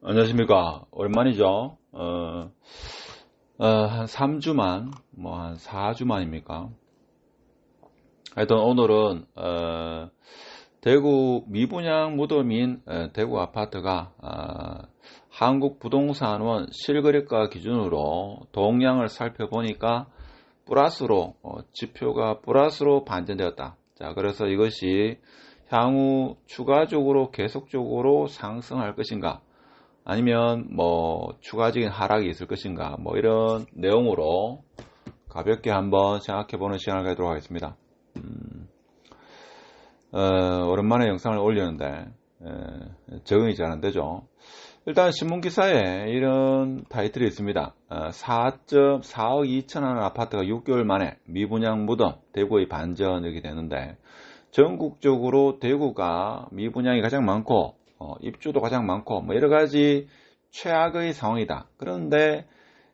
안녕하십니까. 오랜만이죠. 한 3주만, 한 4주만입니까? 하여튼 오늘은, 대구 미분양 무덤인 대구 아파트가, 한국부동산원 실거래가 기준으로 동향을 살펴보니까 플러스로, 지표가 플러스로 반전되었다. 자, 그래서 이것이 향후 추가적으로 계속적으로 상승할 것인가? 아니면 추가적인 하락이 있을 것인가 이런 내용으로 가볍게 한번 생각해보는 시간을 갖도록 하겠습니다. 오랜만에 영상을 올리는데 적응이 잘 안되죠. 일단 신문기사에 이런 타이틀이 있습니다. 4.4억 2천 하는 아파트가 6개월 만에 미분양 무덤, 대구의 반전 이렇게 되는데, 전국적으로 대구가 미분양이 가장 많고 입주도 가장 많고 여러가지 최악의 상황이다. 그런데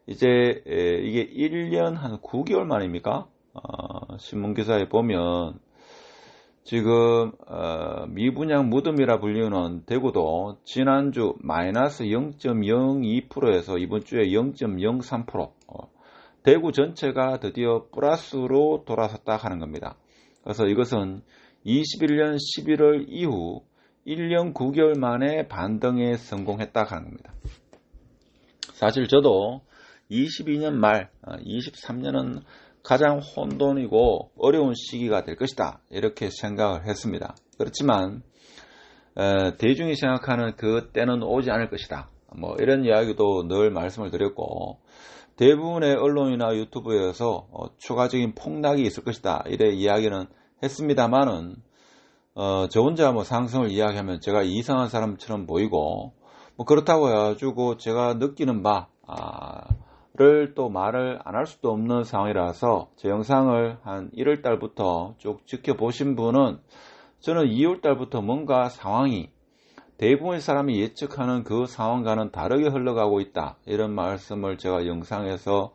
이제 이게 1년 한 9개월 만입니까? 신문기사에 보면 지금 미분양 무덤이라 불리는 대구도 지난주 마이너스 0.02%에서 이번 주에 0.03%, 대구 전체가 드디어 플러스로 돌아섰다 하는 겁니다. 그래서 이것은 21년 11월 이후 1년 9개월 만에 반등에 성공했다 하는 겁니다. 사실 저도 22년 말, 23년은 가장 혼돈이고 어려운 시기가 될 것이다 이렇게 생각을 했습니다. 그렇지만 대중이 생각하는 그 때는 오지 않을 것이다 이런 이야기도 늘 말씀을 드렸고, 대부분의 언론이나 유튜브에서 추가적인 폭락이 있을 것이다 이래 이야기는 했습니다만은 저 혼자 상승을 이야기하면 제가 이상한 사람처럼 보이고, 그렇다고 해가지고 제가 느끼는 바를 또 말을 안 할 수도 없는 상황이라서, 제 영상을 한 1월 달부터 쭉 지켜보신 분은 저는 2월 달부터 뭔가 상황이 대부분의 사람이 예측하는 그 상황과는 다르게 흘러가고 있다 이런 말씀을 제가 영상에서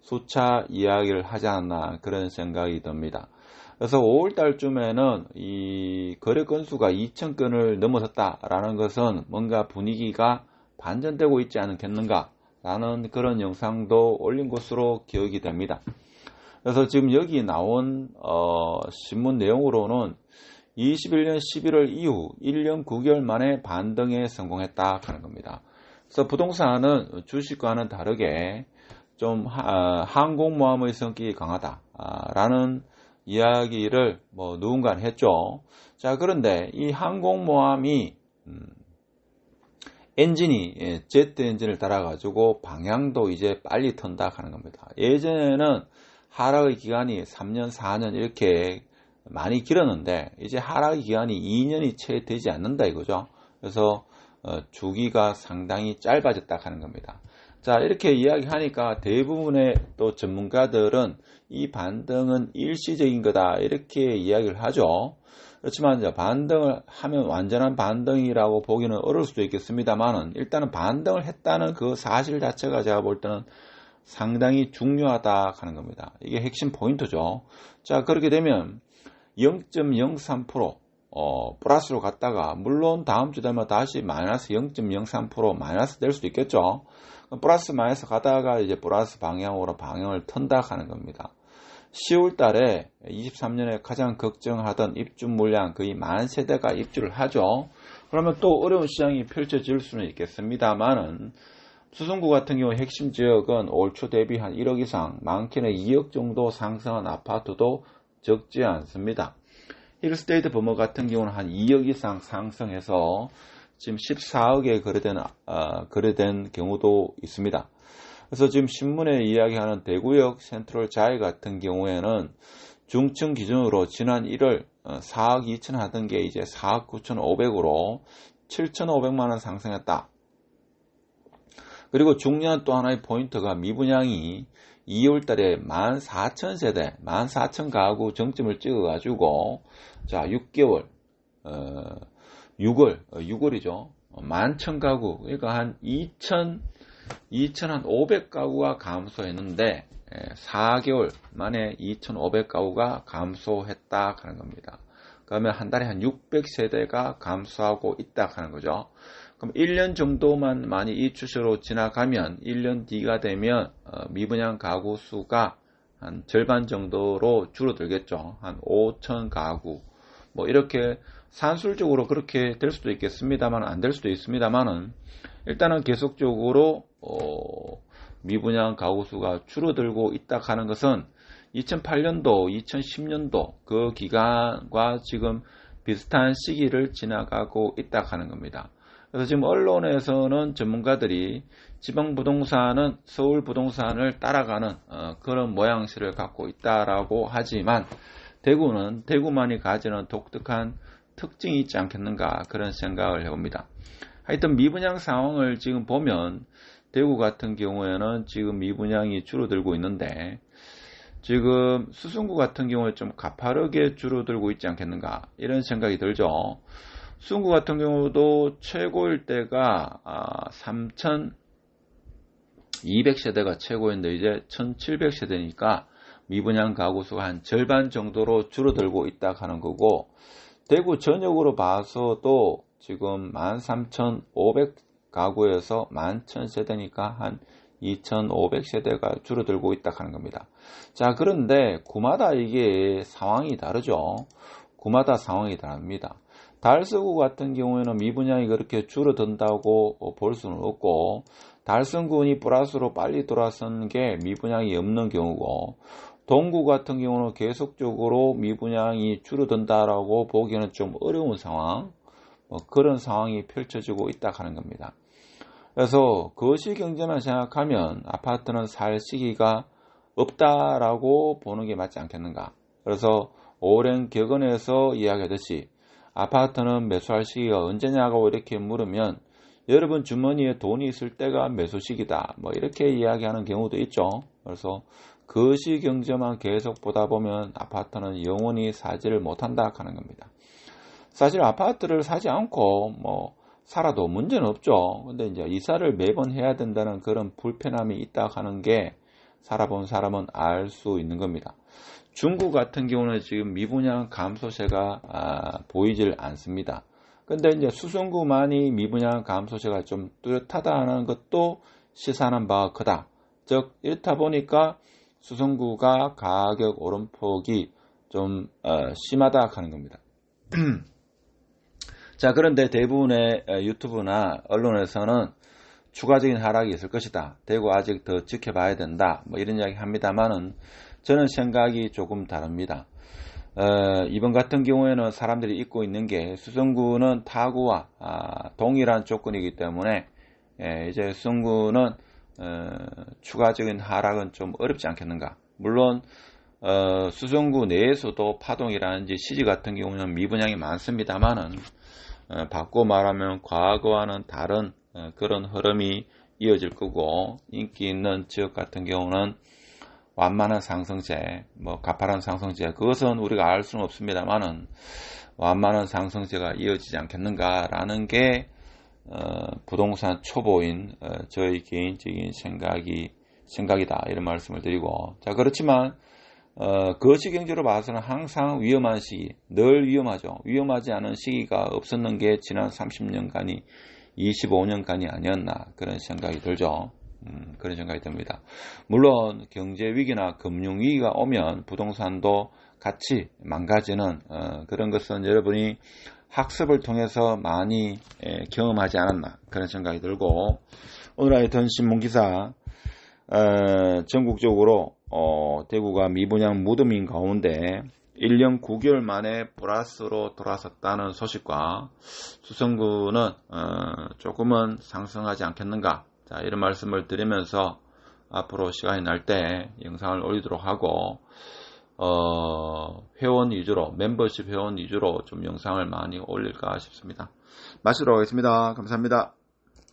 수차 이야기를 하지 않나 그런 생각이 듭니다. 그래서 5월달쯤에는 이 거래 건수가 2,000건을 넘어섰다라는 것은 뭔가 분위기가 반전되고 있지 않겠는가 라는 그런 영상도 올린 것으로 기억이 됩니다. 그래서 지금 여기 나온 신문 내용으로는 21년 11월 이후 1년 9개월 만에 반등에 성공했다 하는 겁니다. 그래서 부동산은 주식과는 다르게 좀 항공모함의 성격이 강하다라는 이야기를 누군가는 했죠. 자, 그런데 이 항공모함이 엔진이 제트 엔진을 달아가지고 방향도 이제 빨리 턴다 하는 겁니다. 예전에는 하락의 기간이 3년, 4년 이렇게 많이 길었는데 이제 하락의 기간이 2년이 채 되지 않는다 이거죠. 그래서 주기가 상당히 짧아졌다 하는 겁니다. 자, 이렇게 이야기하니까 대부분의 또 전문가들은 이 반등은 일시적인 거다 이렇게 이야기를 하죠. 그렇지만 이제 반등을 하면 완전한 반등이라고 보기는 어려울 수도 있겠습니다만은, 일단은 반등을 했다는 그 사실 자체가 제가 볼 때는 상당히 중요하다 하는 겁니다. 이게 핵심 포인트죠. 자, 그렇게 되면 0.03% 플러스로 갔다가, 물론 다음 주 되면 다시 마이너스 0.03% 마이너스 될 수도 있겠죠. 플러스 마이너스 가다가 이제 플러스 방향으로 방향을 턴다 하는 겁니다. 10월 달에 23년에 가장 걱정하던 입주 물량 거의 10,000세대가 입주를 하죠. 그러면 또 어려운 시장이 펼쳐질 수는 있겠습니다만은, 수성구 같은 경우 핵심 지역은 올 초 대비 한 1억 이상, 많게는 2억 정도 상승한 아파트도 적지 않습니다. 힐스테이트 버머 같은 경우는 한 2억 이상 상승해서 지금 14억에 거래된 경우도 있습니다. 그래서 지금 신문에 이야기하는 대구역 센트럴 자이 같은 경우에는 중층 기준으로 지난 1월 4억 2천 하던 게 이제 4억 9,500으로 7,500만원 상승했다. 그리고 중요한 또 하나의 포인트가 미분양이 2월 달에 14,000세대, 14,000가구 정점을 찍어가지고, 자, 6개월, 6월이죠. 11,000가구, 그러니까 한 2,500가구가 감소했는데, 4개월 만에 2,500가구가 감소했다 하는 겁니다. 그러면 한 달에 한 600세대가 감소하고 있다 하는 거죠. 그럼 1년 정도만 많이 이 추세로 지나가면 1년 뒤가 되면 미분양 가구 수가 한 절반 정도로 줄어들겠죠. 한 5천 가구. 뭐 이렇게 산술적으로 그렇게 될 수도 있겠습니다만 안 될 수도 있습니다만은 일단은 계속적으로 미분양 가구 수가 줄어들고 있다 하는 것은 2008년도, 2010년도 그 기간과 지금 비슷한 시기를 지나가고 있다 하는 겁니다. 그래서 지금 언론에서는 전문가들이 지방 부동산은 서울 부동산을 따라가는 그런 모양새를 갖고 있다라고 하지만 대구는 대구만이 가지는 독특한 특징이 있지 않겠는가 그런 생각을 해봅니다. 하여튼 미분양 상황을 지금 보면 대구 같은 경우에는 지금 미분양이 줄어들고 있는데 지금 수성구 같은 경우에 좀 가파르게 줄어들고 있지 않겠는가 이런 생각이 들죠. 수성구 같은 경우도 최고일 때가 3,200세대가 최고인데 이제 1,700세대니까 미분양 가구 수가 한 절반 정도로 줄어들고 있다 하는 거고 대구 전역으로 봐서도 지금 13,500 가구에서 11,000세대니까 한 2,500세대가 줄어들고 있다 하는 겁니다. 자, 그런데 구마다 이게 상황이 다르죠. 구마다 상황이 다릅니다. 달서구 같은 경우에는 미분양이 그렇게 줄어든다고 볼 수는 없고 달성군이 플러스로 빨리 돌아서는 게 미분양이 없는 경우고 동구 같은 경우는 계속적으로 미분양이 줄어든다라고 보기에는 좀 어려운 상황 그런 상황이 펼쳐지고 있다 하는 겁니다. 그래서 거시경제만 생각하면 아파트는 살 시기가 없다라고 보는 게 맞지 않겠는가. 그래서 오랜 격언에서 이야기하듯이 아파트는 매수할 시기가 언제냐고 이렇게 물으면 여러분 주머니에 돈이 있을 때가 매수 시기다. 뭐 이렇게 이야기하는 경우도 있죠. 그래서 거시경제만 계속 보다 보면 아파트는 영원히 사지를 못한다 하는 겁니다. 사실 아파트를 사지 않고 뭐 살아도 문제는 없죠. 근데 이제 이사를 매번 해야 된다는 그런 불편함이 있다 하는 게 살아본 사람은 알 수 있는 겁니다. 중국 같은 경우는 지금 미분양 감소세가 보이질 않습니다. 근데 이제 수성구만이 미분양 감소세가 좀 뚜렷하다는 것도 시사하는 바가 크다. 즉 이렇다 보니까 수성구가 가격 오름폭이 좀 심하다 하는 겁니다. 자, 그런데 대부분의 유튜브나 언론에서는 추가적인 하락이 있을 것이다. 대구 아직 더 지켜봐야 된다. 뭐 이런 이야기 합니다만은 저는 생각이 조금 다릅니다. 이번 같은 경우에는 사람들이 잊고 있는 게 수성구는 타구와 동일한 조건이기 때문에 이제 수성구는 추가적인 하락은 좀 어렵지 않겠는가. 물론 수성구 내에서도 파동이라든지 시지 같은 경우는 미분양이 많습니다만은 바꿔 말하면 과거와는 다른 그런 흐름이 이어질 거고 인기 있는 지역 같은 경우는 완만한 상승세, 뭐 가파른 상승세 그것은 우리가 알 수는 없습니다만은 완만한 상승세가 이어지지 않겠는가라는 게 부동산 초보인 저의 개인적인 생각이다 이런 말씀을 드리고 자 그렇지만 거시경제로 봐서는 항상 위험한 시기, 늘 위험하죠. 위험하지 않은 시기가 없었는 게 지난 30년간이 25년간이 아니었나 그런 생각이 들죠. 그런 생각이 듭니다. 물론 경제 위기나 금융 위기가 오면 부동산도 같이 망가지는 그런 것은 여러분이 학습을 통해서 많이 경험하지 않았나 그런 생각이 들고 오늘 하여튼 신문기사 전국적으로 대구가 미분양 무덤인 가운데 1년 9개월 만에 플러스로 돌아섰다는 소식과 수성구는 조금은 상승하지 않겠는가 자 이런 말씀을 드리면서 앞으로 시간이 날 때 영상을 올리도록 하고 회원 위주로 멤버십 회원 위주로 좀 영상을 많이 올릴까 싶습니다. 마치도록 하겠습니다. 감사합니다.